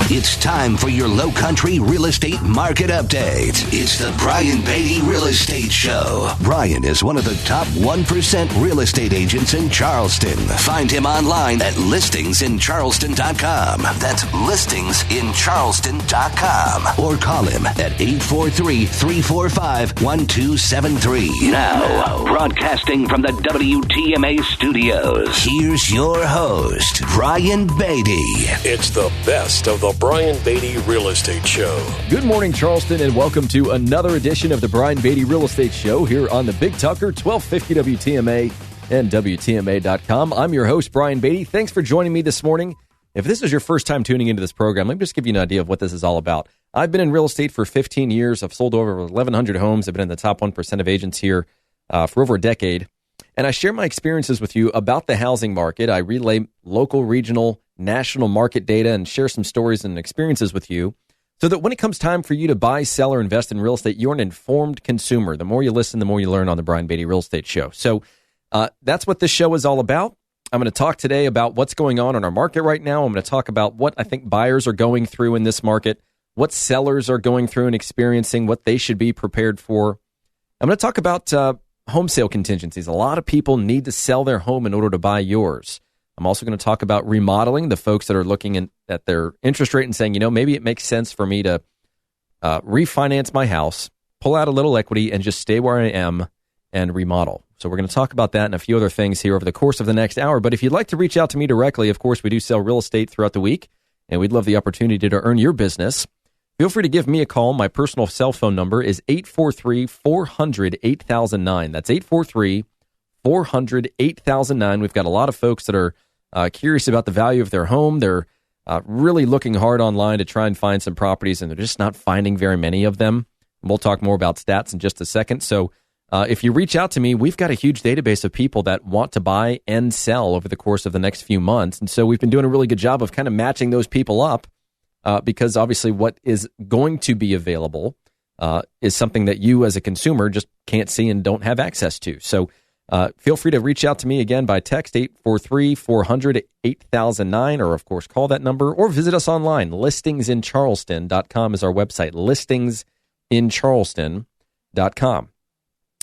It's time for your Low Country real estate market update. It's the Brian Beatty Real Estate Show. Brian is one of the top 1% real estate agents in Charleston. Find him online at listingsincharleston.com. That's listingsincharleston.com. Or call him at 843-345-1273. Now, broadcasting from the WTMA studios, here's your host, Brian Beatty. It's the best of the Brian Beatty Real Estate Show. Good morning, Charleston, and welcome to another edition of the Brian Beatty Real Estate Show here on the Big Tucker, 1250 WTMA and WTMA.com. I'm your host, Brian Beatty. Thanks for joining me this morning. If this is your first time tuning into this program, let me just give you an idea of what this is all about. I've been in real estate for 15 years. I've sold over 1,100 homes. I've been in the top 1% of agents here for over a decade. And I share my experiences with you about the housing market. I relay local, regional, national market data and share some stories and experiences with you so that when it comes time for you to buy, sell, or invest in real estate, you're an informed consumer. The more you listen, the more you learn on the Brian Beatty Real Estate Show. So that's what this show is all about. I'm going to talk today about what's going on in our market right now. I'm going to talk about what I think buyers are going through in this market, what sellers are going through and experiencing, what they should be prepared for. I'm going to talk about home sale contingencies. A lot of people need to sell their home in order to buy yours. I'm also going to talk about remodeling, the folks that are looking at their interest rate and saying, you know, maybe it makes sense for me to refinance my house, pull out a little equity, and just stay where I am and remodel. So we're going to talk about that and a few other things here over the course of the next hour. But if you'd like to reach out to me directly, of course, we do sell real estate throughout the week, and we'd love the opportunity to earn your business. Feel free to give me a call. My personal cell phone number is 843-400-8009. That's 843-400-8009. We've got a lot of folks that are curious about the value of their home. They're really looking hard online to try and find some properties, and they're just not finding very many of them. We'll talk more about stats in just a second. So if you reach out to me, we've got a huge database of people that want to buy and sell over the course of the next few months. And so we've been doing a really good job of kind of matching those people up because obviously what is going to be available is something that you as a consumer just can't see and don't have access to. So feel free to reach out to me again by text 843-400-8009, or of course call that number, or visit us online. Listingsincharleston.com is our website, listingsincharleston.com.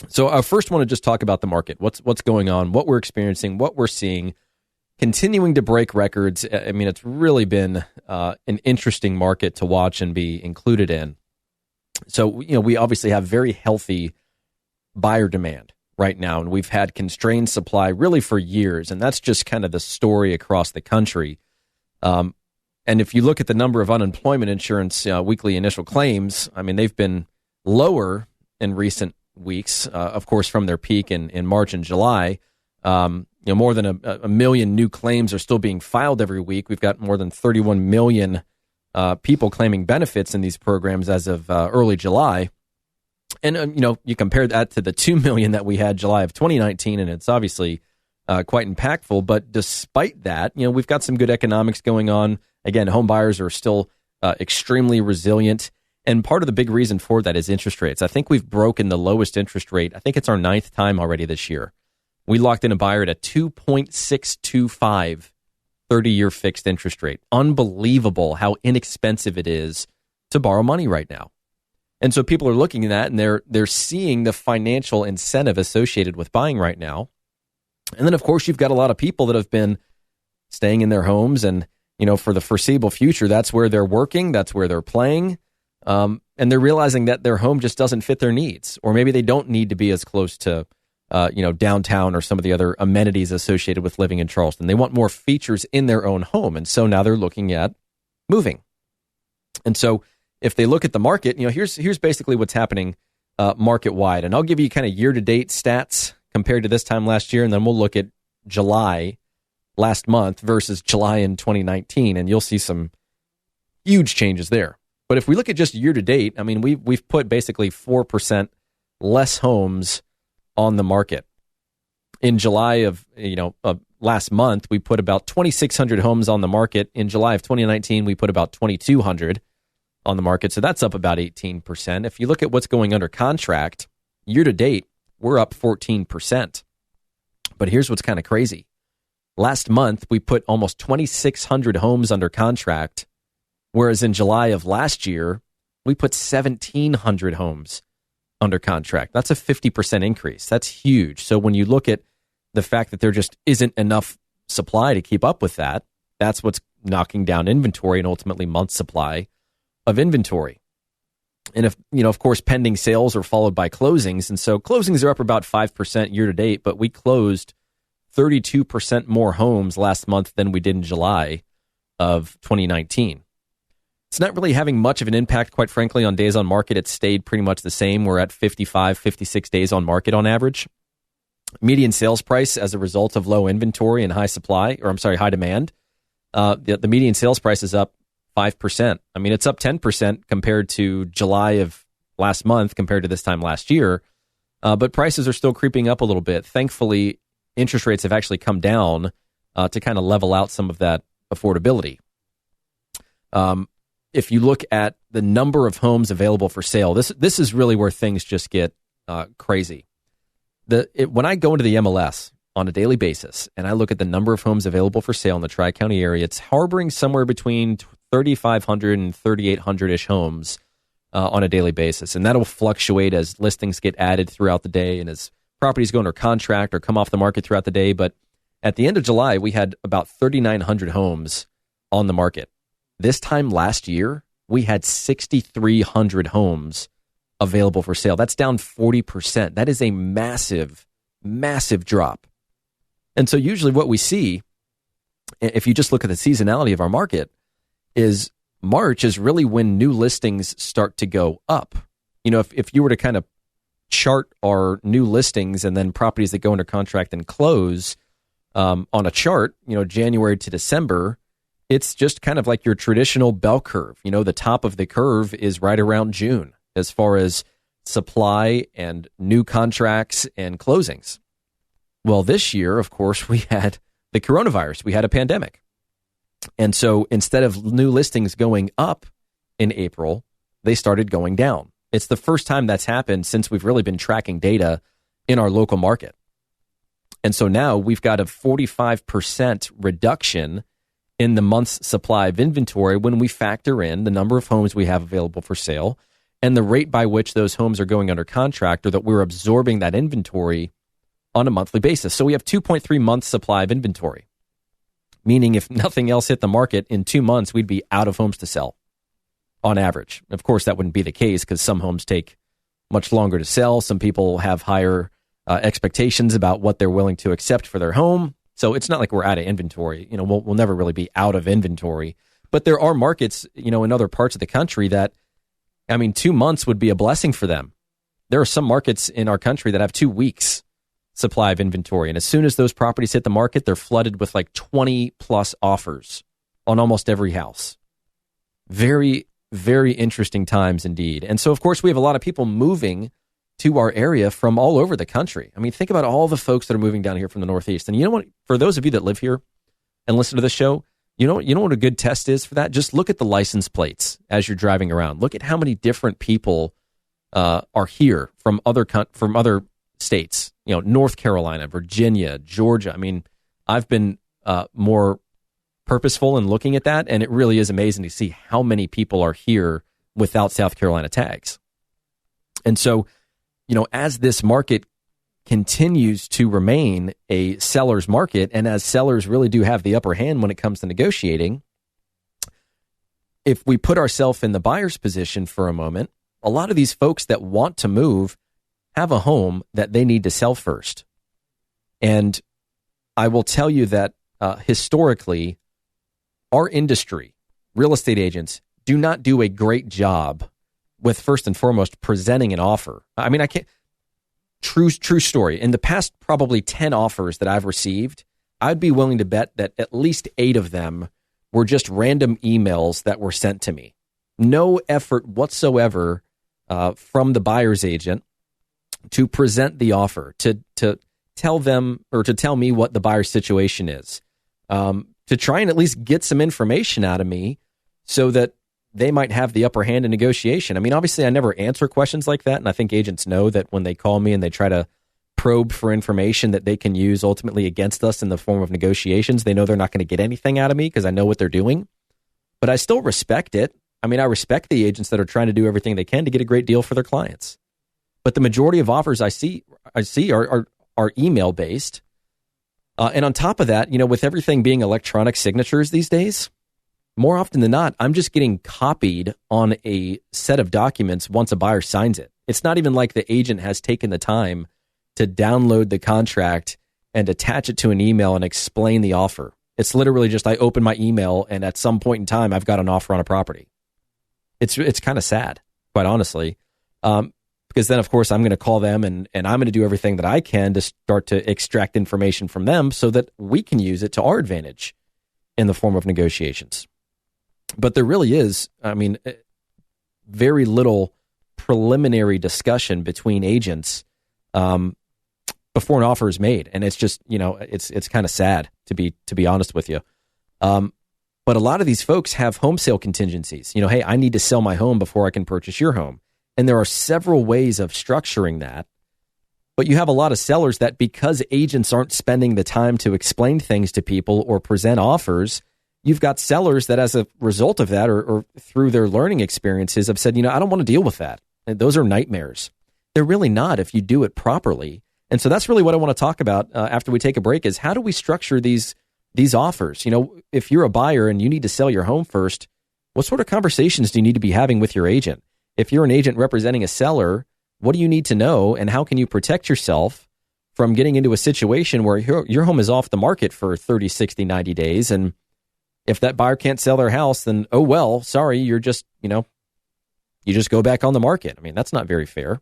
So I first want to just talk about the market, what's going on, what we're experiencing, what we're seeing, continuing to break records. I mean, it's really been an interesting market to watch and be included in. So, you know, we obviously have very healthy buyer demand right now, and we've had constrained supply really for years, and that's just kind of the story across the country. And if you look at the number of unemployment insurance weekly initial claims, I mean, they've been lower in recent weeks, of course, from their peak in March and July. You know, more than a million new claims are still being filed every week. We've got more than 31 million people claiming benefits in these programs as of early July. And, you know, you compare that to the 2 million that we had July of 2019, and it's obviously quite impactful. But despite that, you know, we've got some good economics going on. Again, home buyers are still extremely resilient. And part of the big reason for that is interest rates. I think we've broken the lowest interest rate. I think it's our 9th time already this year. We locked in a buyer at a 2.625 30-year fixed interest rate. Unbelievable how inexpensive it is to borrow money right now. And so people are looking at that, and they're seeing the financial incentive associated with buying right now. And then, of course, you've got a lot of people that have been staying in their homes, and, you know, for the foreseeable future, that's where they're working, that's where they're playing, and they're realizing that their home just doesn't fit their needs, or maybe they don't need to be as close to, you know, downtown or some of the other amenities associated with living in Charleston. They want more features in their own home, and so now they're looking at moving. And so if they look at the market, you know, here's basically what's happening market-wide. And I'll give you kind of year-to-date stats compared to this time last year, and then we'll look at July last month versus July in 2019, and you'll see some huge changes there. But if we look at just year-to-date, I mean, we've put basically 4% less homes on the market. In July of last month, we put about 2,600 homes on the market. In July of 2019, we put about 2,200 on the market. So that's up about 18%. If you look at what's going under contract, year to date, we're up 14%. But here's what's kind of crazy. Last month, we put almost 2,600 homes under contract. Whereas in July of last year, we put 1,700 homes under contract. That's a 50% increase. That's huge. So when you look at the fact that there just isn't enough supply to keep up with that, that's what's knocking down inventory and ultimately months supply of inventory. And if, of course, pending sales are followed by closings. And so closings are up about 5% year to date, but we closed 32% more homes last month than we did in July of 2019. It's not really having much of an impact, quite frankly, on days on market. It's stayed pretty much the same. We're at 55, 56 days on market on average. Median sales price as a result of low inventory and high demand. The median sales price is up 5%. I mean, it's up 10% compared to July of last month compared to this time last year. But prices are still creeping up a little bit. Thankfully, interest rates have actually come down to kind of level out some of that affordability. If you look at the number of homes available for sale, this is really where things just get crazy. When I go into the MLS on a daily basis and I look at the number of homes available for sale in the Tri-County area, it's harboring somewhere between 3,500 and 3,800-ish homes on a daily basis. And that'll fluctuate as listings get added throughout the day and as properties go under contract or come off the market throughout the day. But at the end of July, we had about 3,900 homes on the market. This time last year, we had 6,300 homes available for sale. That's down 40%. That is a massive, massive drop. And so usually what we see, if you just look at the seasonality of our market, is March is really when new listings start to go up. If you were to kind of chart our new listings and then properties that go under contract and close on a chart, January to December, it's just kind of like your traditional bell curve. The top of the curve is right around June as far as supply and new contracts and closings. Well, this year, of course, we had the coronavirus. We had a pandemic. And so instead of new listings going up in April, they started going down. It's the first time that's happened since we've really been tracking data in our local market. And so now we've got a 45% reduction in the month's supply of inventory when we factor in the number of homes we have available for sale and the rate by which those homes are going under contract, or that we're absorbing that inventory on a monthly basis. So we have 2.3 months supply of inventory, meaning if nothing else hit the market in 2 months, we'd be out of homes to sell on average. Of course, that wouldn't be the case because some homes take much longer to sell. Some people have higher expectations about what they're willing to accept for their home. So it's not like we're out of inventory. We'll never really be out of inventory. But there are markets, in other parts of the country that, 2 months would be a blessing for them. There are some markets in our country that have 2 weeks supply of inventory. And as soon as those properties hit the market, they're flooded with like 20 plus offers on almost every house. Very, very interesting times indeed. And so, of course, we have a lot of people moving to our area from all over the country. Think about all the folks that are moving down here from the Northeast. And you know what? For those of you that live here and listen to this show, you know what a good test is for that? Just look at the license plates as you're driving around. Look at how many different people are here from other states. North Carolina, Virginia, Georgia. I've been more purposeful in looking at that, and it really is amazing to see how many people are here without South Carolina tags. And so, as this market continues to remain a seller's market, and as sellers really do have the upper hand when it comes to negotiating, if we put ourselves in the buyer's position for a moment, a lot of these folks that want to move have a home that they need to sell first. And I will tell you that historically, our industry, real estate agents, do not do a great job with, first and foremost, presenting an offer. I can't. True story. In the past, probably 10 offers that I've received, I'd be willing to bet that at least 8 of them were just random emails that were sent to me. No effort whatsoever from the buyer's agent to present the offer, to tell them or to tell me what the buyer's situation is, to try and at least get some information out of me so that they might have the upper hand in negotiation. Obviously, I never answer questions like that, and I think agents know that when they call me and they try to probe for information that they can use ultimately against us in the form of negotiations, they know they're not going to get anything out of me because I know what they're doing. but I still respect it. I mean, I respect the agents that are trying to do everything they can to get a great deal for their clients. But the majority of offers I see are email based. And on top of that, with everything being electronic signatures these days, more often than not, I'm just getting copied on a set of documents once a buyer signs it. It's not even like the agent has taken the time to download the contract and attach it to an email and explain the offer. It's literally just I open my email and at some point in time, I've got an offer on a property. It's kind of sad, quite honestly, because then, of course, I'm going to call them and I'm going to do everything that I can to start to extract information from them so that we can use it to our advantage in the form of negotiations. But there really is, very little preliminary discussion between agents before an offer is made, and it's just it's kind of sad to be honest with you. But a lot of these folks have home sale contingencies. Hey, I need to sell my home before I can purchase your home, and there are several ways of structuring that. But you have a lot of sellers that, because agents aren't spending the time to explain things to people or present offers, you've got sellers that, as a result of that, or through their learning experiences, have said, I don't want to deal with that. And those are nightmares. They're really not if you do it properly. And so that's really what I want to talk about after we take a break is how do we structure these offers? If you're a buyer and you need to sell your home first, what sort of conversations do you need to be having with your agent? If you're an agent representing a seller, what do you need to know, and how can you protect yourself from getting into a situation where your home is off the market for 30, 60, 90 days, and if that buyer can't sell their house, then, oh, well, sorry, you're just, you just go back on the market. I mean, that's not very fair.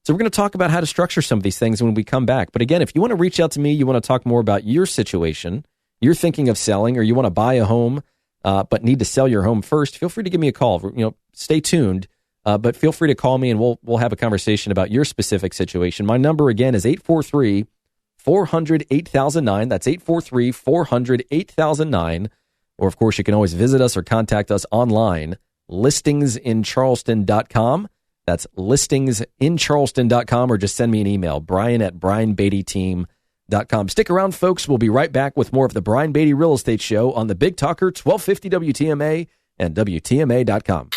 So we're going to talk about how to structure some of these things when we come back. But again, if you want to reach out to me, you want to talk more about your situation, you're thinking of selling, or you want to buy a home, but need to sell your home first, feel free to give me a call. Stay tuned, but feel free to call me and we'll have a conversation about your specific situation. My number again is 843-400-8009. That's 843-400-8009. Or, of course, you can always visit us or contact us online, listingsincharleston.com. That's listingsincharleston.com, or just send me an email, brian@brianbeattyteam.com. Stick around, folks. We'll be right back with more of the Brian Beatty Real Estate Show on the Big Talker, 1250 WTMA and WTMA.com.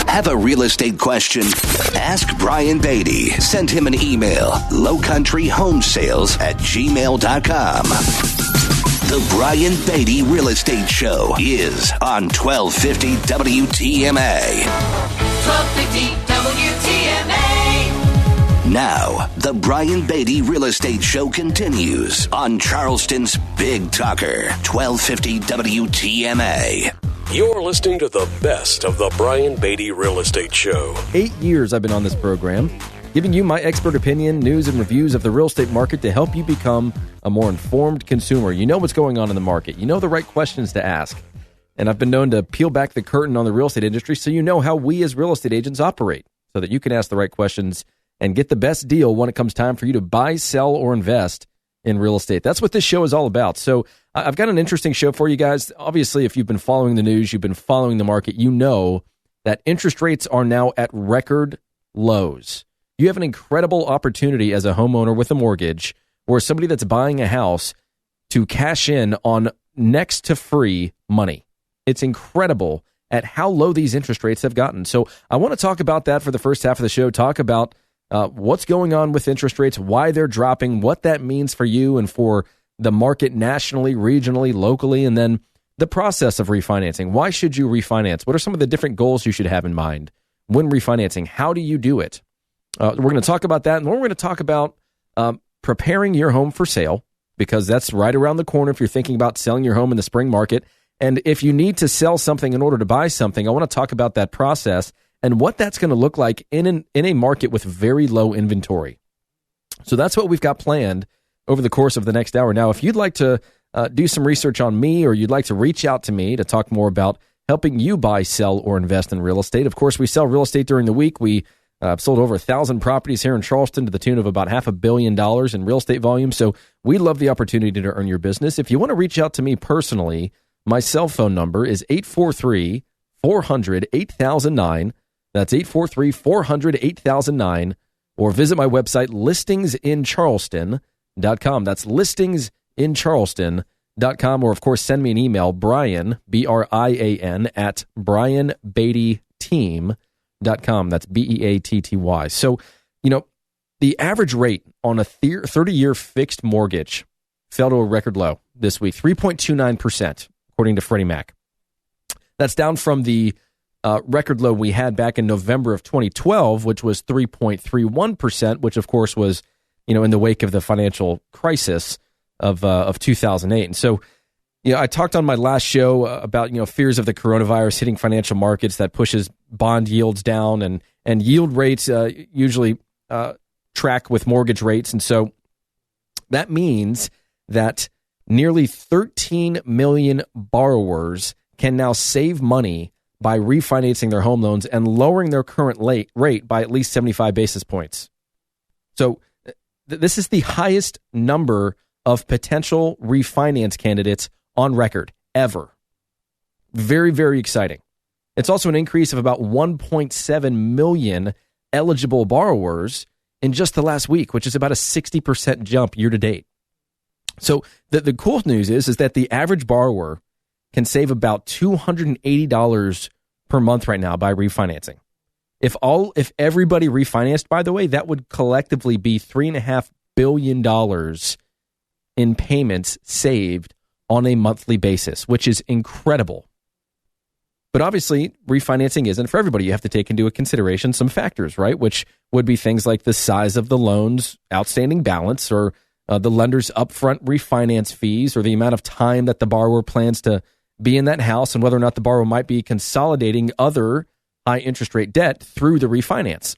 Have a real estate question? Ask Brian Beatty. Send him an email, lowcountryhomesales@gmail.com. The Brian Beatty Real Estate Show is on 1250 WTMA. 1250 WTMA. Now, the Brian Beatty Real Estate Show continues on Charleston's Big Talker, 1250 WTMA. You're listening to the best of the Brian Beatty Real Estate Show. 8 years I've been on this program, giving you my expert opinion, news, and reviews of the real estate market to help you become a more informed consumer. You know what's going on in the market. You know the right questions to ask. And I've been known to peel back the curtain on the real estate industry so you know how we as real estate agents operate, so that you can ask the right questions and get the best deal when it comes time for you to buy, sell, or invest in real estate. That's what this show is all about. So I've got an interesting show for you guys. Obviously, if you've been following the news, you've been following the market, you know that interest rates are now at record lows. You have an incredible opportunity as a homeowner with a mortgage or somebody that's buying a house to cash in on next to free money. It's incredible at how low these interest rates have gotten. So I want to talk about that for the first half of the show, talk about what's going on with interest rates, why they're dropping, what that means for you and for the market nationally, regionally, locally, and then the process of refinancing. Why should you refinance? What are some of the different goals you should have in mind when refinancing? How do you do it? We're going to talk about that, and then we're going to talk about preparing your home for sale, because that's right around the corner if you're thinking about selling your home in the spring market. And if you need to sell something in order to buy something, I want to talk about that process and what that's going to look like in a market with very low inventory. So that's what we've got planned over the course of the next hour. Now, if you'd like to do some research on me, or you'd like to reach out to me to talk more about helping you buy, sell, or invest in real estate, of course, we sell real estate during the week. We sold over 1,000 properties here in Charleston to the tune of about $500 million in real estate volume. So we love the opportunity to earn your business. If you want to reach out to me personally, my cell phone number is 843-400-8009. That's 843-400-8009. Or visit my website, listingsincharleston.com. That's listingsincharleston.com. Beatty.com, or of course send me an email, Brian, Brian, at BrianBeattyTeam.com. That's Beatty. So, the average rate on a 30-year fixed mortgage fell to a record low this week, 3.29%, according to Freddie Mac. That's down from the record low we had back in November of 2012, which was 3.31%, which of course was, in the wake of the financial crisis of 2008. And so, I talked on my last show about, fears of the coronavirus hitting financial markets that pushes bond yields down, and yield rates usually track with mortgage rates. And so that means that nearly 13 million borrowers can now save money by refinancing their home loans and lowering their current rate by at least 75 basis points. So this is the highest number of potential refinance candidates on record ever. Very, very exciting. It's also an increase of about 1.7 million eligible borrowers in just the last week, which is about a 60% jump year to date. So the cool news is that the average borrower can save about $280 per month right now by refinancing. If everybody refinanced, by the way, that would collectively be $3.5 billion in payments saved on a monthly basis, which is incredible. But obviously, refinancing isn't for everybody. You have to take into consideration some factors, right? Which would be things like the size of the loan's outstanding balance, or the lender's upfront refinance fees, or the amount of time that the borrower plans to be in that house, and whether or not the borrower might be consolidating other high interest rate debt through the refinance.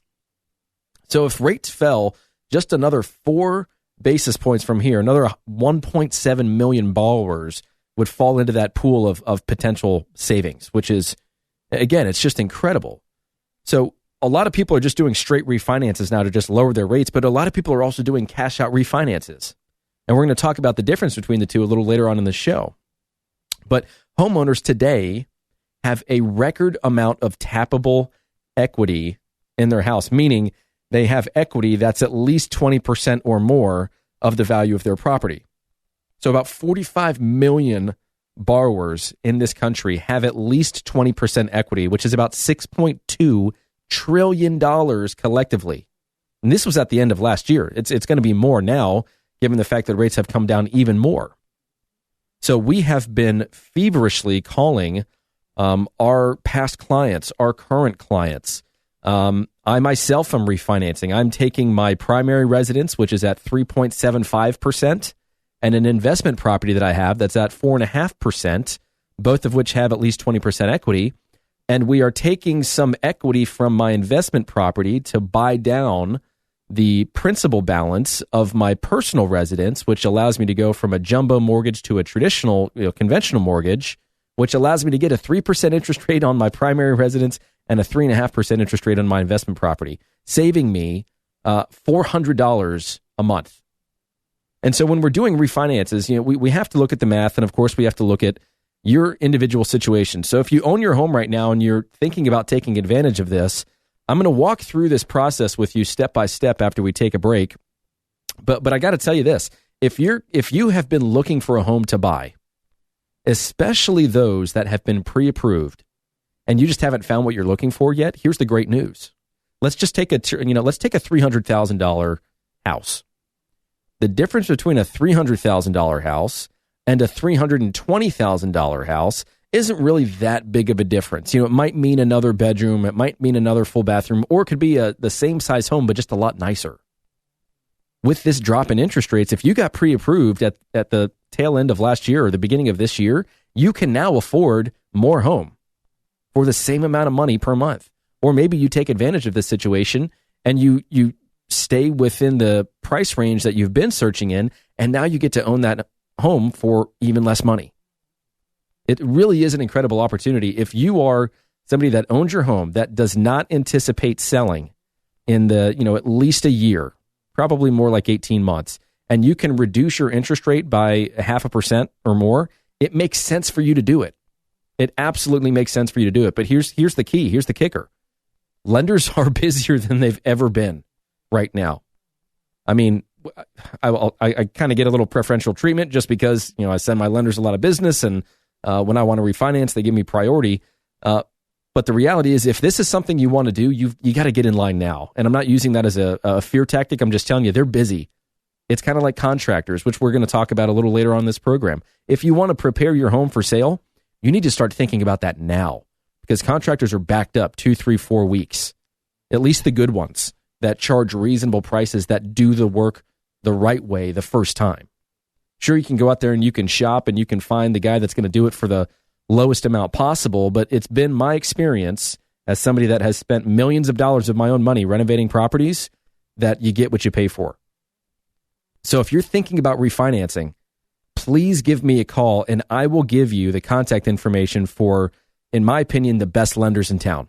So if rates fell just another 4 basis points from here, another 1.7 million borrowers would fall into that pool of potential savings, which is, again, it's just incredible. So a lot of people are just doing straight refinances now to just lower their rates, but a lot of people are also doing cash out refinances. And we're going to talk about the difference between the two a little later on in the show. But homeowners today have a record amount of tappable equity in their house, meaning they have equity that's at least 20% or more of the value of their property. So about 45 million borrowers in this country have at least 20% equity, which is about $6.2 trillion collectively. And this was at the end of last year. It's going to be more now, given the fact that rates have come down even more. So we have been feverishly calling our past clients, our current clients. I myself am refinancing. I'm taking my primary residence, which is at 3.75%, and an investment property that I have that's at 4.5%, both of which have at least 20% equity. And we are taking some equity from my investment property to buy down the principal balance of my personal residence, which allows me to go from a jumbo mortgage to a traditional, conventional mortgage, which allows me to get a 3% interest rate on my primary residence and a 3.5% interest rate on my investment property, saving me $400 a month. And so when we're doing refinances, we have to look at the math, and of course we have to look at your individual situation. So if you own your home right now and you're thinking about taking advantage of this, I'm going to walk through this process with you step by step after we take a break. But I got to tell you this, if you have been looking for a home to buy, especially those that have been pre-approved, and you just haven't found what you're looking for yet, here's the great news. Let's just take a $300,000 house. The difference between a $300,000 house and a $320,000 house isn't really that big of a difference. It might mean another bedroom, it might mean another full bathroom, or it could be the same size home, but just a lot nicer. With this drop in interest rates, if you got pre-approved at the tail end of last year or the beginning of this year, you can now afford more home for the same amount of money per month. Or maybe you take advantage of this situation and you stay within the price range that you've been searching in, and now you get to own that home for even less money. It really is an incredible opportunity. If you are somebody that owns your home that does not anticipate selling in the, at least a year, probably more like 18 months, and you can reduce your interest rate by 0.5% or more, it makes sense for you to do it. It absolutely makes sense for you to do it. But here's the key. Here's the kicker. Lenders are busier than they've ever been right now. I mean, I kind of get a little preferential treatment just because, I send my lenders a lot of business, and when I want to refinance, they give me priority. But the reality is, if this is something you want to do, you got to get in line now. And I'm not using that as a fear tactic. I'm just telling you, they're busy. It's kind of like contractors, which we're going to talk about a little later on this program. If you want to prepare your home for sale, you need to start thinking about that now, because contractors are backed up 2, 3, 4 weeks, at least the good ones that charge reasonable prices, that do the work the right way the first time. Sure, you can go out there and you can shop and you can find the guy that's going to do it for the lowest amount possible, but it's been my experience as somebody that has spent millions of dollars of my own money renovating properties that you get what you pay for. So if you're thinking about refinancing, please give me a call and I will give you the contact information for, in my opinion, the best lenders in town.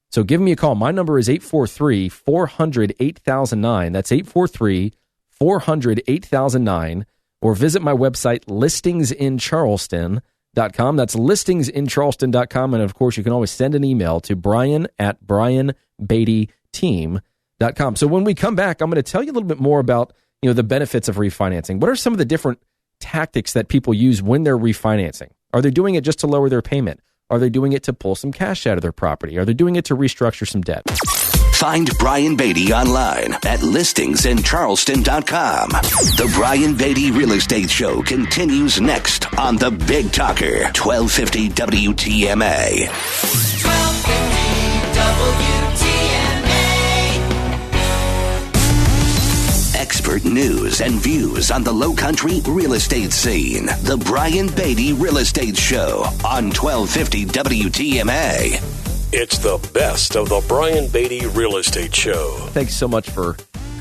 So give me a call. My number is 843-400-8009. That's 843-400-8009. Or visit my website, listingsincharleston.com. That's listingsincharleston.com. And of course, you can always send an email to brian@brianbeattyteam.com. So when we come back, I'm going to tell you a little bit more about the benefits of refinancing. What are some of the different tactics that people use when they're refinancing? Are they doing it just to lower their payment? Are they doing it to pull some cash out of their property? Are they doing it to restructure some debt? Find Brian Beatty online at listingsincharleston.com. The Brian Beatty Real Estate Show continues next on the Big Talker, 1250 WTMA. 1250 WTMA. Expert news and views on the Lowcountry real estate scene. The Brian Beatty Real Estate Show on 1250 WTMA. It's the best of the Brian Beatty Real Estate Show. Thanks so much for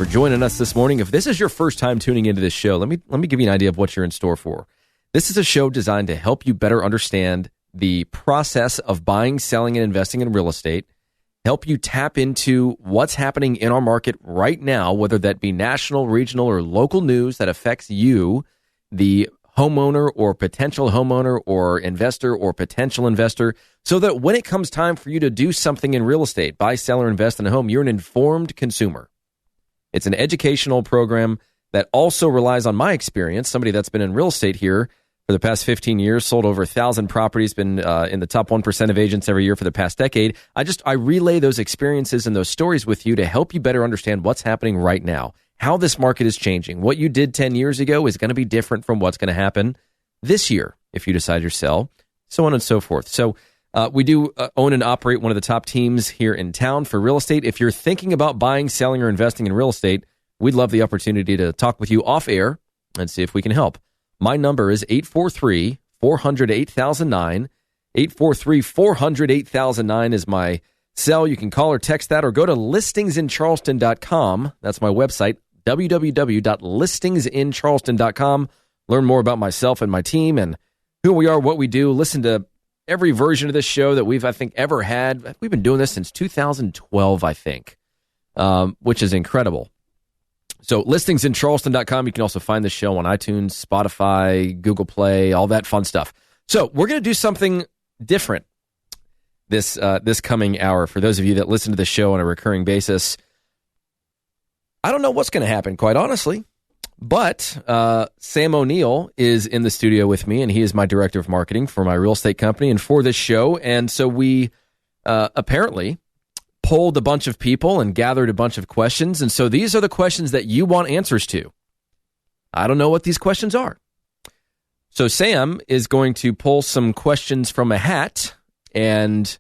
joining us this morning. If this is your first time tuning into this show, let me give you an idea of what you're in store for. This is a show designed to help you better understand the process of buying, selling, and investing in real estate, help you tap into what's happening in our market right now, whether that be national, regional, or local news that affects you, the homeowner or potential homeowner or investor or potential investor, so that when it comes time for you to do something in real estate, buy, sell, or invest in a home, you're an informed consumer. It's an educational program that also relies on my experience, somebody that's been in real estate here for the past 15 years, sold over 1,000 properties, been in the top 1% of agents every year for the past decade. I relay those experiences and those stories with you to help you better understand what's happening right now, how this market is changing. What you did 10 years ago is going to be different from what's going to happen this year if you decide to sell, so on and so forth. So we do own and operate one of the top teams here in town for real estate. If you're thinking about buying, selling, or investing in real estate, we'd love the opportunity to talk with you off air and see if we can help. My number is 843-400-8009. 843-400-8009 is my cell. You can call or text that, or go to listingsincharleston.com. That's my website, www.listingsincharleston.com. Learn more about myself and my team and who we are, what we do. Listen to every version of this show that we've, I think, ever had. We've been doing this since 2012, I think, which is incredible. So listingsincharleston.com. You can also find the show on iTunes, Spotify, Google Play, all that fun stuff. So we're going to do something different this coming hour. For those of you that listen to the show on a recurring basis, I don't know what's going to happen, quite honestly. But Sam O'Neill is in the studio with me, and he is my director of marketing for my real estate company and for this show. And so we apparently polled a bunch of people and gathered a bunch of questions. And so these are the questions that you want answers to. I don't know what these questions are. So Sam is going to pull some questions from a hat, and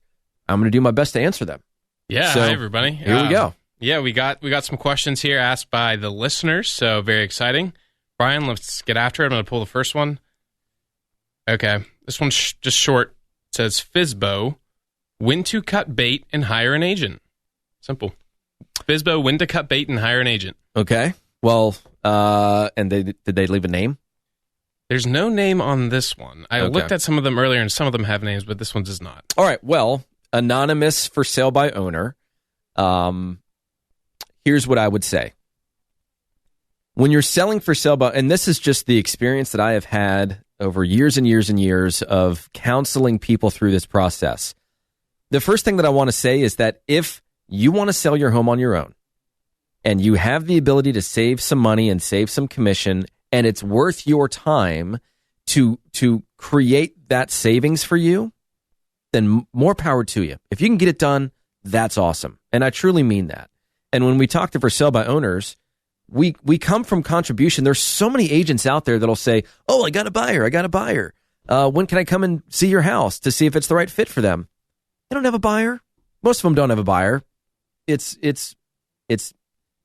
I'm going to do my best to answer them. Yeah, so, hi everybody. Here we go. Yeah, we got some questions here asked by the listeners, so very exciting. Brian, let's get after it. I'm going to pull the first one. Okay, this one's just short. It says, Fizbo, when to cut bait and hire an agent. Simple. Fizbo, when to cut bait and hire an agent. Okay, well, and did they leave a name? There's no name on this one. I looked at some of them earlier, and some of them have names, but this one does not. All right, well, anonymous for sale by owner. Here's what I would say. When you're selling for sale by, and this is just the experience that I have had over years and years and years of counseling people through this process. The first thing that I want to say is that if you want to sell your home on your own, and you have the ability to save some money and save some commission, and it's worth your time to create that savings for you, then more power to you. If you can get it done, that's awesome. And I truly mean that. And when we talk to for sale by owners, we come from contribution. There's so many agents out there that'll say, oh, I got a buyer. When can I come and see your house to see if it's the right fit for them? They don't have a buyer. Most of them don't have a buyer. It's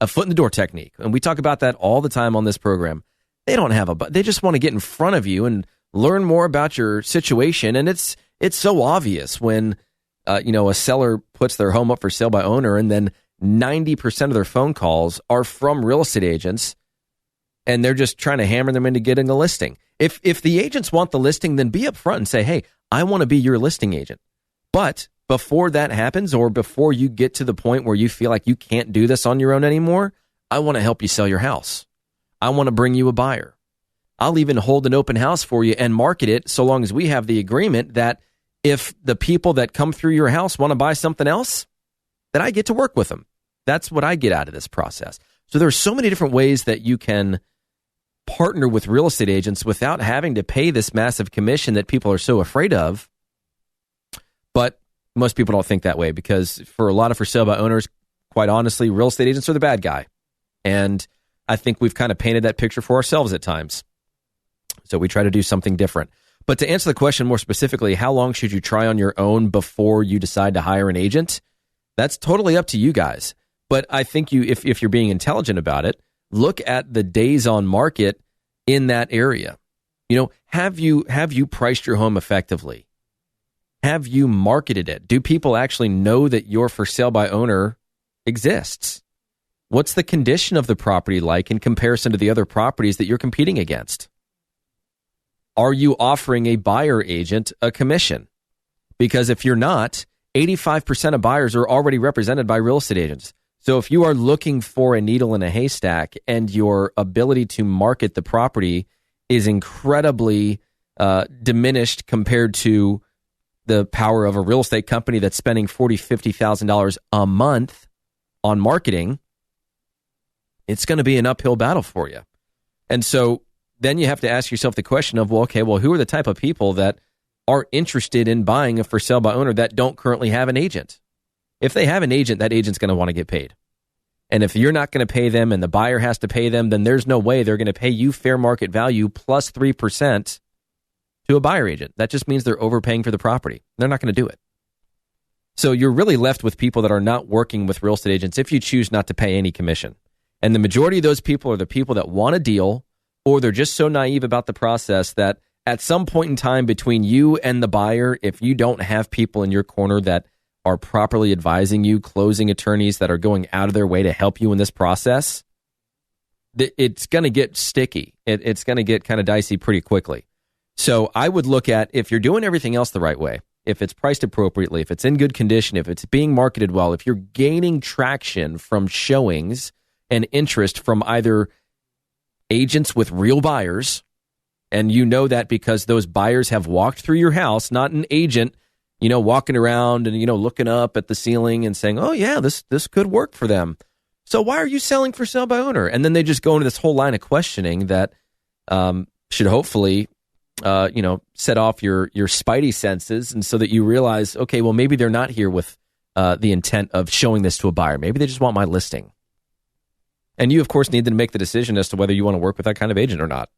a foot in the door technique. And we talk about that all the time on this program. They don't have they just want to get in front of you and learn more about your situation. And it's so obvious when, a seller puts their home up for sale by owner, and then 90% of their phone calls are from real estate agents, and they're just trying to hammer them into getting a listing. If the agents want the listing, then be upfront and say, hey, I want to be your listing agent. But before that happens, or before you get to the point where you feel like you can't do this on your own anymore, I want to help you sell your house. I want to bring you a buyer. I'll even hold an open house for you and market it, so long as we have the agreement that if the people that come through your house want to buy something else, then I get to work with them. That's what I get out of this process. So there are so many different ways that you can partner with real estate agents without having to pay this massive commission that people are so afraid of. But most people don't think that way, because for a lot of for sale by owners, quite honestly, real estate agents are the bad guy. And I think we've kind of painted that picture for ourselves at times. So we try to do something different. But to answer the question more specifically, how long should you try on your own before you decide to hire an agent? That's totally up to you guys. But I think if you're being intelligent about it, look at the days on market in that area. Have you priced your home effectively? Have you marketed it? Do people actually know that your for sale by owner exists? What's the condition of the property like in comparison to the other properties that you're competing against? Are you offering a buyer agent a commission? Because if you're not, 85% of buyers are already represented by real estate agents. So if you are looking for a needle in a haystack and your ability to market the property is incredibly diminished compared to the power of a real estate company that's spending $40,000, $50,000 a month on marketing, it's going to be an uphill battle for you. And so then you have to ask yourself the question of, who are the type of people that are interested in buying a for sale by owner that don't currently have an agent? If they have an agent, that agent's going to want to get paid. And if you're not going to pay them and the buyer has to pay them, then there's no way they're going to pay you fair market value plus 3% to a buyer agent. That just means they're overpaying for the property. They're not going to do it. So you're really left with people that are not working with real estate agents if you choose not to pay any commission. And the majority of those people are the people that want a deal, or they're just so naive about the process that at some point in time between you and the buyer, if you don't have people in your corner that are properly advising you, closing attorneys that are going out of their way to help you in this process, it's going to get sticky. It's going to get kind of dicey pretty quickly. So I would look at, if you're doing everything else the right way, if it's priced appropriately, if it's in good condition, if it's being marketed well, if you're gaining traction from showings and interest from either agents with real buyers, and you know that because those buyers have walked through your house, not an agent, walking around and, looking up at the ceiling and saying, oh yeah, this could work for them. So why are you selling for sale by owner? And then they just go into this whole line of questioning that should hopefully, set off your spidey senses, and so that you realize, okay, well, maybe they're not here with the intent of showing this to a buyer. Maybe they just want my listing. And you, of course, need to make the decision as to whether you want to work with that kind of agent or not.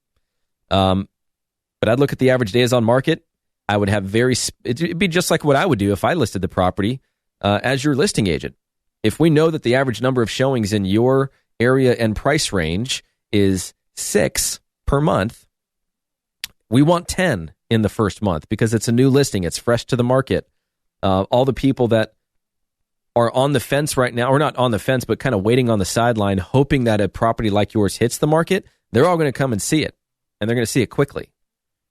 But I'd look at the average days on market. I would have it'd be just like what I would do if I listed the property as your listing agent. If we know that the average number of showings in your area and price range is 6 per month, we want 10 in the first month because it's a new listing. It's fresh to the market. All the people that are on the fence right now, or not on the fence, but kind of waiting on the sideline, hoping that a property like yours hits the market, they're all going to come and see it, and they're going to see it quickly.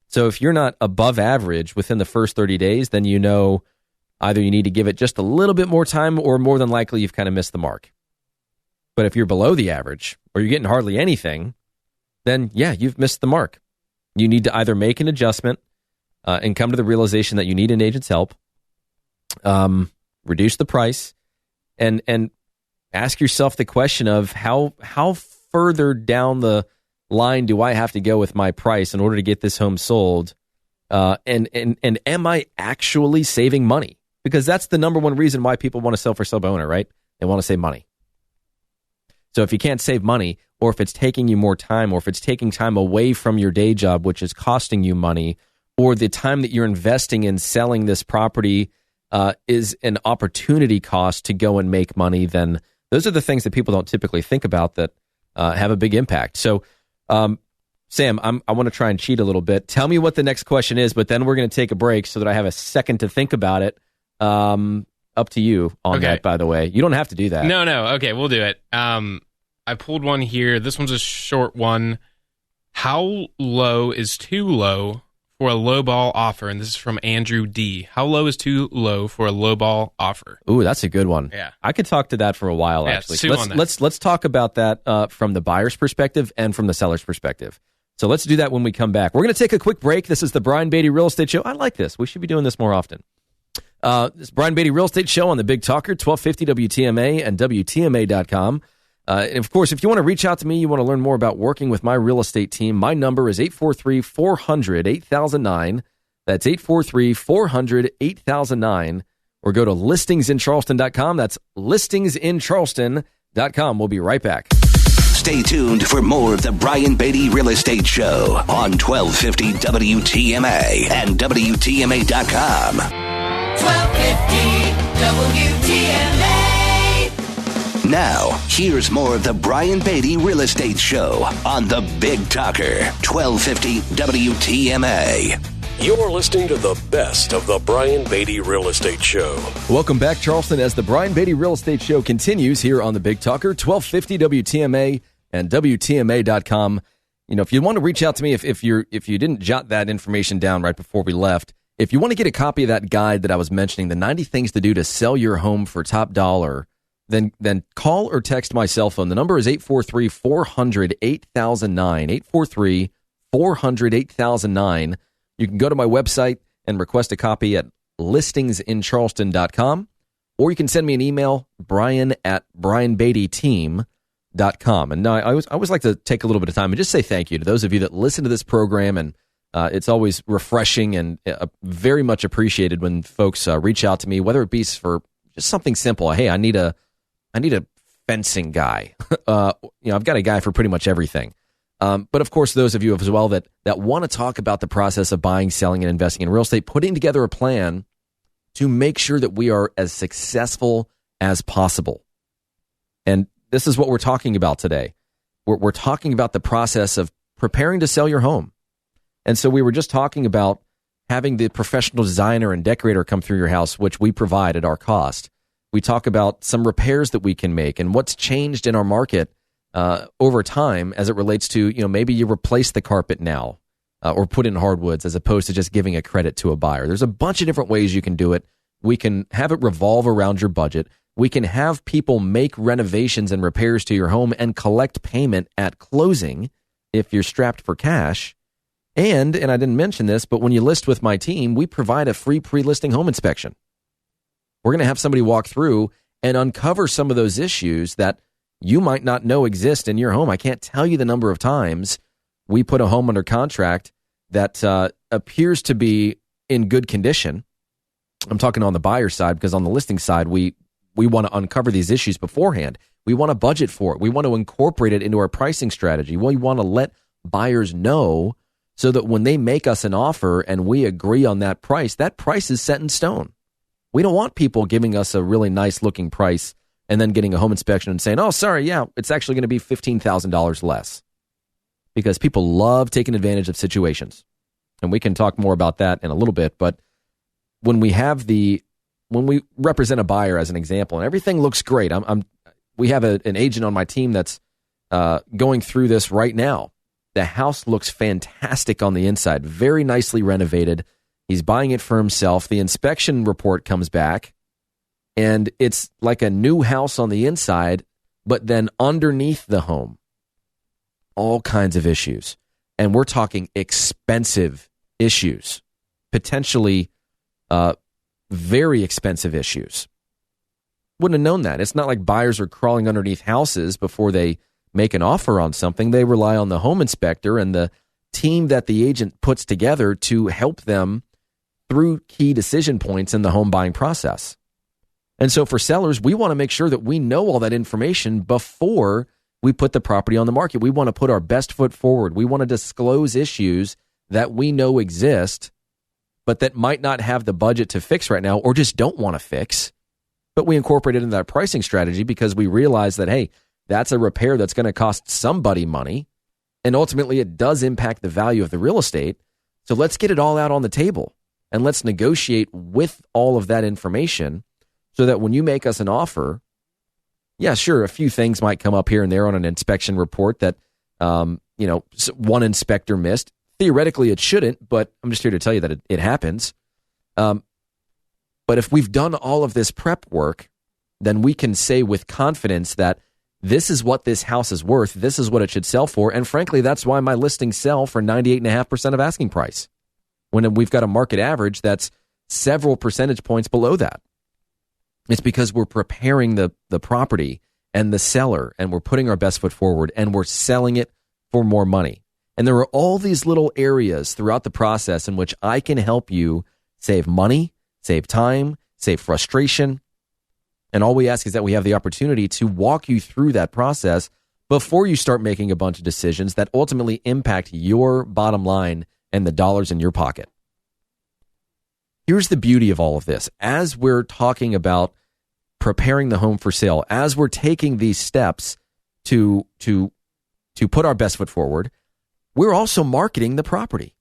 So if you're not above average within the first 30 days, then either you need to give it just a little bit more time, or more than likely you've kind of missed the mark. But if you're below the average, or you're getting hardly anything, then yeah, you've missed the mark. You need to either make an adjustment and come to the realization that you need an agent's help, reduce the price, and ask yourself the question of how further down the line do I have to go with my price in order to get this home sold? And am I actually saving money? Because that's the number one reason why people want to sell for sub-owner, right? They want to save money. So if you can't save money, or if it's taking you more time, or if it's taking time away from your day job, which is costing you money, or the time that you're investing in selling this property is an opportunity cost to go and make money, then those are the things that people don't typically think about that have a big impact. So, Sam, I want to try and cheat a little bit. Tell me what the next question is, but then we're going to take a break so that I have a second to think about it. Up to you on that, by the way. You don't have to do that. No. Okay, we'll do it. I pulled one here. This one's a short one. How low is too low for a lowball offer? And this is from Andrew D. How low is too low for a lowball offer? Ooh, that's a good one. Yeah. I could talk to that for a while, actually. Let's talk about that from the buyer's perspective and from the seller's perspective. So let's do that when we come back. We're going to take a quick break. This is the Brian Beatty Real Estate Show. I like this. We should be doing this more often. This Brian Beatty Real Estate Show on the Big Talker, 1250 WTMA and WTMA.com. And of course, if you want to reach out to me, you want to learn more about working with my real estate team, my number is 843-400-8009. That's 843-400-8009. Or go to listingsincharleston.com. That's listingsincharleston.com. We'll be right back. Stay tuned for more of the Brian Beatty Real Estate Show on 1250 WTMA and WTMA.com. 1250 WTMA. Now, here's more of the Brian Beatty Real Estate Show on the Big Talker, 1250 WTMA. You're listening to the best of the Brian Beatty Real Estate Show. Welcome back, Charleston, as the Brian Beatty Real Estate Show continues here on the Big Talker, 1250 WTMA and WTMA.com. You know, if you want to reach out to me, if you didn't jot that information down right before we left, if you want to get a copy of that guide that I was mentioning, the 90 things to do to sell your home for top dollar, then call or text my cell phone. The number is 843-400-8009, 843-400-8009. You can go to my website and request a copy at listingsincharleston.com, or you can send me an email, brian@brianbeattyteam.com. And now I always like to take a little bit of time and just say thank you to those of you that listen to this program, and it's always refreshing and very much appreciated when folks reach out to me, whether it be for just something simple. Hey, I need a fencing guy. I've got a guy for pretty much everything. But of course, those of you as well that want to talk about the process of buying, selling, and investing in real estate, putting together a plan to make sure that we are as successful as possible. And this is what we're talking about today. We're talking about the process of preparing to sell your home. And so we were just talking about having the professional designer and decorator come through your house, which we provide at our cost. We talk about some repairs that we can make and what's changed in our market over time as it relates to, maybe you replace the carpet now or put in hardwoods as opposed to just giving a credit to a buyer. There's a bunch of different ways you can do it. We can have it revolve around your budget. We can have people make renovations and repairs to your home and collect payment at closing if you're strapped for cash. And I didn't mention this, but when you list with my team, we provide a free pre-listing home inspection. We're going to have somebody walk through and uncover some of those issues that you might not know exist in your home. I can't tell you the number of times we put a home under contract that appears to be in good condition. I'm talking on the buyer side, because on the listing side, we want to uncover these issues beforehand. We want to budget for it. We want to incorporate it into our pricing strategy. We want to let buyers know so that when they make us an offer and we agree on that price is set in stone. We don't want people giving us a really nice looking price and then getting a home inspection and saying, oh, sorry, yeah, it's actually going to be $15,000 less. Because people love taking advantage of situations. And we can talk more about that in a little bit. But when we represent a buyer as an example and everything looks great, we have an agent on my team that's going through this right now. The house looks fantastic on the inside, very nicely renovated. He's buying it for himself. The inspection report comes back, and it's like a new house on the inside, but then underneath the home, all kinds of issues. And we're talking expensive issues, potentially very expensive issues. wouldn't have known that. It's not like buyers are crawling underneath houses before they make an offer on something. They rely on the home inspector and the team that the agent puts together to help them through key decision points in the home buying process. And so for sellers, we want to make sure that we know all that information before we put the property on the market. We want to put our best foot forward. We want to disclose issues that we know exist, but that might not have the budget to fix right now or just don't want to fix. But we incorporate it into that pricing strategy because we realize that, hey, that's a repair that's going to cost somebody money. And ultimately, it does impact the value of the real estate. So let's get it all out on the table and let's negotiate with all of that information so that when you make us an offer, yeah, sure, a few things might come up here and there on an inspection report that, one inspector missed. Theoretically, it shouldn't, but I'm just here to tell you that it happens. But if we've done all of this prep work, then we can say with confidence that this is what this house is worth. This is what it should sell for. And frankly, that's why my listings sell for 98.5% of asking price when we've got a market average that's several percentage points below that. It's because we're preparing the property and the seller, and we're putting our best foot forward, and we're selling it for more money. And there are all these little areas throughout the process in which I can help you save money, save time, save frustration. And all we ask is that we have the opportunity to walk you through that process before you start making a bunch of decisions that ultimately impact your bottom line and the dollars in your pocket. Here's the beauty of all of this. As we're talking about preparing the home for sale, as we're taking these steps to put our best foot forward, we're also marketing the property.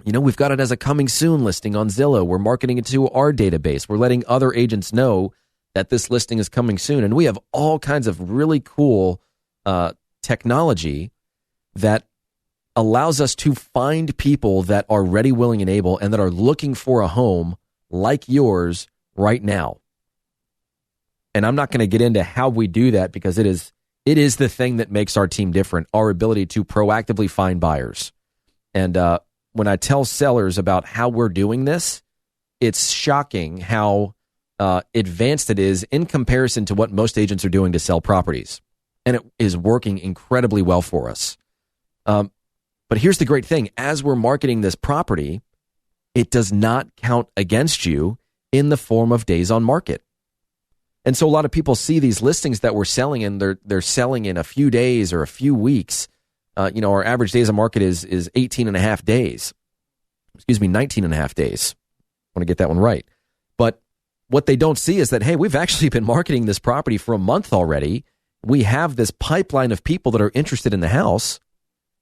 We've got it as a coming soon listing on Zillow. We're marketing it to our database. We're letting other agents know that this listing is coming soon. And we have all kinds of really cool technology that allows us to find people that are ready, willing, and able, and that are looking for a home like yours right now. And I'm not going to get into how we do that because it is the thing that makes our team different, our ability to proactively find buyers. And when I tell sellers about how we're doing this, it's shocking how advanced it is in comparison to what most agents are doing to sell properties. And it is working incredibly well for us. But here's the great thing. As we're marketing this property, it does not count against you in the form of days on market. And so a lot of people see these listings that we're selling and they're selling in a few days or a few weeks. Our average days on market is 18 and a half days. 19 and a half days. I want to get that one right. But what they don't see is that, hey, we've actually been marketing this property for a month already. We have this pipeline of people that are interested in the house.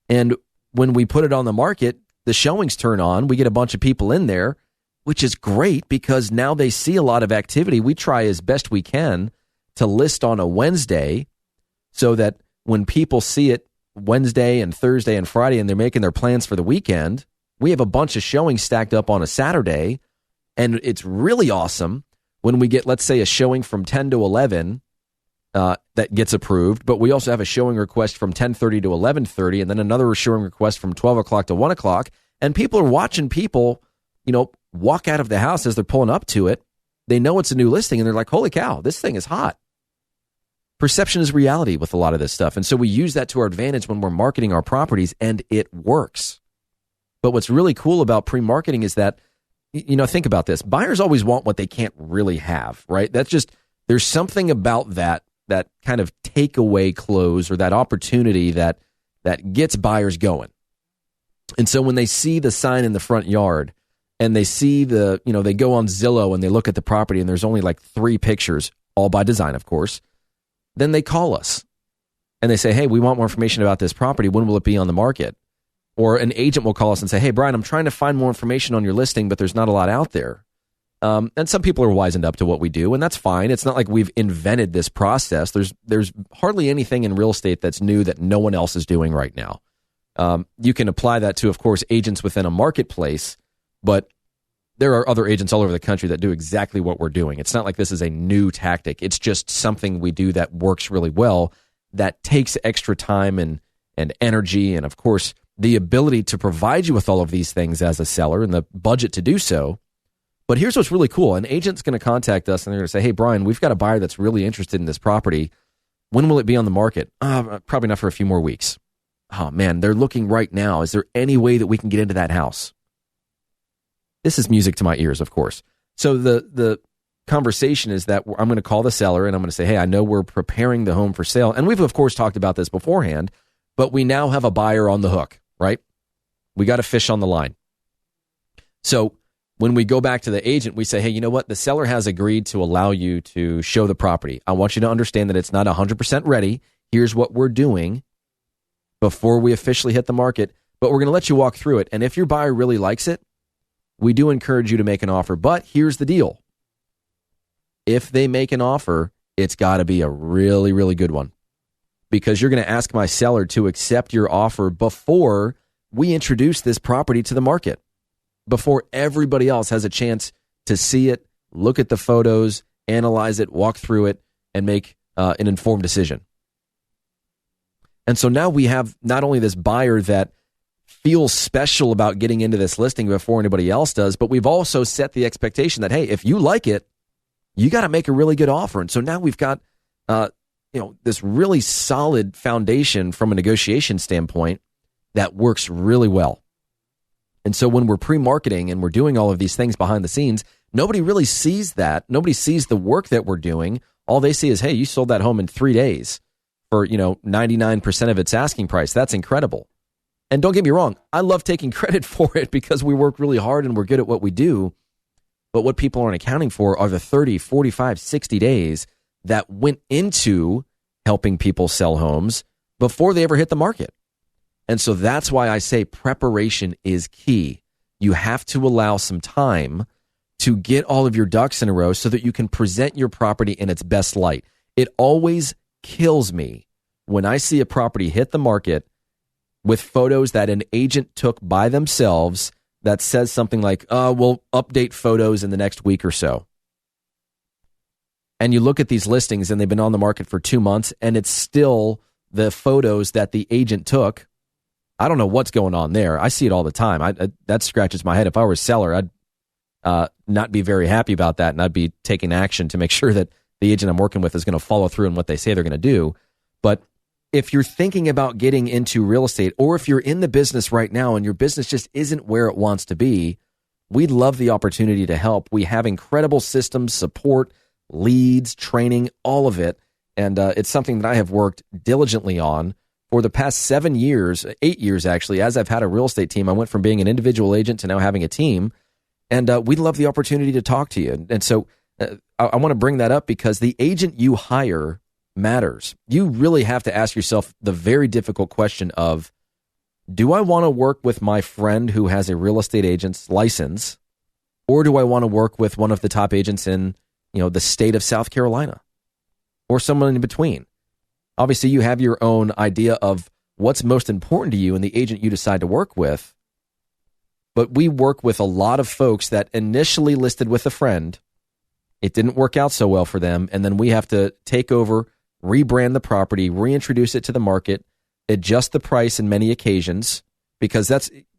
And when we put it on the market, the showings turn on. We get a bunch of people in there, which is great because now they see a lot of activity. We try as best we can to list on a Wednesday so that when people see it Wednesday and Thursday and Friday and they're making their plans for the weekend, we have a bunch of showings stacked up on a Saturday. And it's really awesome when we get, let's say, a showing from 10 to 11 that gets approved, but we also have a showing request from 10:30 to 11:30, and then another showing request from 12 o'clock to 1 o'clock. And people are watching people, walk out of the house as they're pulling up to it. They know it's a new listing, and they're like, holy cow, this thing is hot. Perception is reality with a lot of this stuff. And so we use that to our advantage when we're marketing our properties, and it works. But what's really cool about pre-marketing is that, think about this. Buyers always want what they can't really have, right? There's something about that kind of takeaway close or that opportunity that gets buyers going. And so when they see the sign in the front yard and they see they go on Zillow and they look at the property and there's only like 3 pictures, all by design, of course, then they call us and they say, hey, we want more information about this property. When will it be on the market? Or an agent will call us and say, hey, Brian, I'm trying to find more information on your listing, but there's not a lot out there. And some people are wizened up to what we do, and that's fine. It's not like we've invented this process. There's hardly anything in real estate that's new that no one else is doing right now. You can apply that to, of course, agents within a marketplace, but there are other agents all over the country that do exactly what we're doing. It's not like this is a new tactic. It's just something we do that works really well, that takes extra time and energy, and, of course, the ability to provide you with all of these things as a seller and the budget to do so. But here's what's really cool. An agent's going to contact us and they're going to say, hey, Brian, we've got a buyer that's really interested in this property. When will it be on the market? Probably not for a few more weeks. Oh, man, they're looking right now. Is there any way that we can get into that house? This is music to my ears, of course. So the conversation is that I'm going to call the seller and I'm going to say, hey, I know we're preparing the home for sale. And we've, of course, talked about this beforehand, but we now have a buyer on the hook, right? We got a fish on the line. So when we go back to the agent, we say, hey, you know what? The seller has agreed to allow you to show the property. I want you to understand that it's not 100% ready. Here's what we're doing before we officially hit the market, but we're going to let you walk through it. And if your buyer really likes it, we do encourage you to make an offer. But here's the deal. If they make an offer, it's got to be a really, really good one, because you're going to ask my seller to accept your offer before we introduce this property to the market, before everybody else has a chance to see it, look at the photos, analyze it, walk through it, and make an informed decision. And so now we have not only this buyer that feels special about getting into this listing before anybody else does, but we've also set the expectation that, hey, if you like it, you got to make a really good offer. And so now we've got this really solid foundation from a negotiation standpoint that works really well. And so when we're pre-marketing and we're doing all of these things behind the scenes, nobody really sees that. Nobody sees the work that we're doing. All they see is, hey, you sold that home in 3 days for 99% of its asking price. That's incredible. And don't get me wrong, I love taking credit for it because we work really hard and we're good at what we do. But what people aren't accounting for are the 30, 45, 60 days that went into helping people sell homes before they ever hit the market. And so that's why I say preparation is key. You have to allow some time to get all of your ducks in a row so that you can present your property in its best light. It always kills me when I see a property hit the market with photos that an agent took by themselves that says something like, we'll update photos in the next week or so. And you look at these listings and they've been on the market for 2 months and it's still the photos that the agent took. I don't know what's going on there. I see it all the time. That scratches my head. If I were a seller, I'd not be very happy about that, and I'd be taking action to make sure that the agent I'm working with is going to follow through on what they say they're going to do. But if you're thinking about getting into real estate, or if you're in the business right now and your business just isn't where it wants to be, we'd love the opportunity to help. We have incredible systems, support, leads, training, all of it. And it's something that I have worked diligently on for the past 7 years, 8 years actually. As I've had a real estate team, I went from being an individual agent to now having a team. And we'd love the opportunity to talk to you. And so I want to bring that up because the agent you hire matters. You really have to ask yourself the very difficult question of, do I want to work with my friend who has a real estate agent's license, or do I want to work with one of the top agents in, the state of South Carolina, or someone in between? Obviously, you have your own idea of what's most important to you and the agent you decide to work with. But we work with a lot of folks that initially listed with a friend. It didn't work out so well for them. And then we have to take over, rebrand the property, reintroduce it to the market, adjust the price in many occasions, because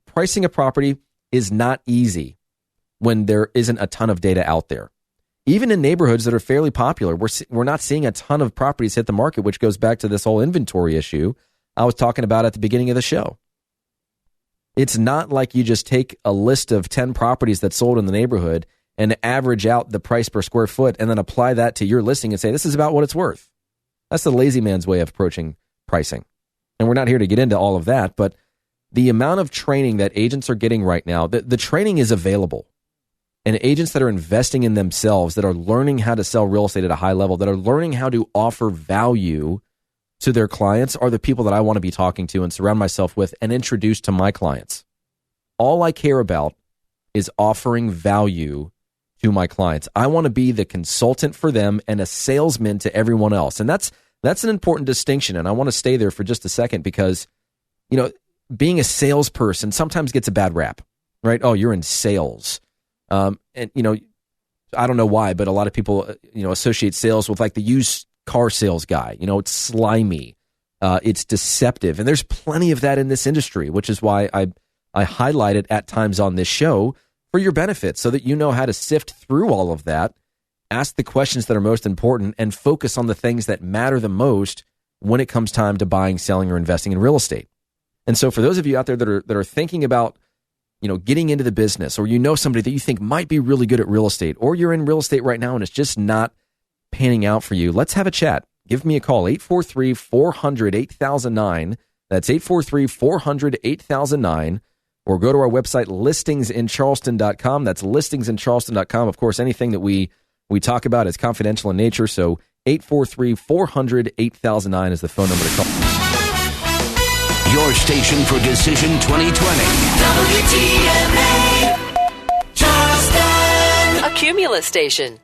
pricing a property is not easy when there isn't a ton of data out there. Even in neighborhoods that are fairly popular, we're not seeing a ton of properties hit the market, which goes back to this whole inventory issue I was talking about at the beginning of the show. It's not like you just take a list of 10 properties that sold in the neighborhood and average out the price per square foot and then apply that to your listing and say, this is about what it's worth. That's the lazy man's way of approaching pricing. And we're not here to get into all of that, but the amount of training that agents are getting right now, the training is available. And agents that are investing in themselves, that are learning how to sell real estate at a high level, that are learning how to offer value to their clients are the people that I want to be talking to and surround myself with and introduce to my clients. All I care about is offering value to my clients. I want to be the consultant for them and a salesman to everyone else. And that's an important distinction. And I want to stay there for just a second because, being a salesperson sometimes gets a bad rap, right? Oh, you're in sales. I don't know why, but a lot of people, associate sales with like the used car sales guy. It's slimy. It's deceptive. And there's plenty of that in this industry, which is why I highlight it at times on this show for your benefit so that you know how to sift through all of that, ask the questions that are most important, and focus on the things that matter the most when it comes time to buying, selling, or investing in real estate. And so for those of you out there that are thinking about, getting into the business, or somebody that you think might be really good at real estate, or you're in real estate right now and it's just not panning out for you, let's have a chat. Give me a call, 843-400-8009. That's 843-400-8009. Or go to our website, listingsincharleston.com. That's listingsincharleston.com. Of course, anything that we talk about is confidential in nature, so 843-400-8009 is the phone number to call. Your station for Decision 2020. WTMA, Charleston. A Cumulus station.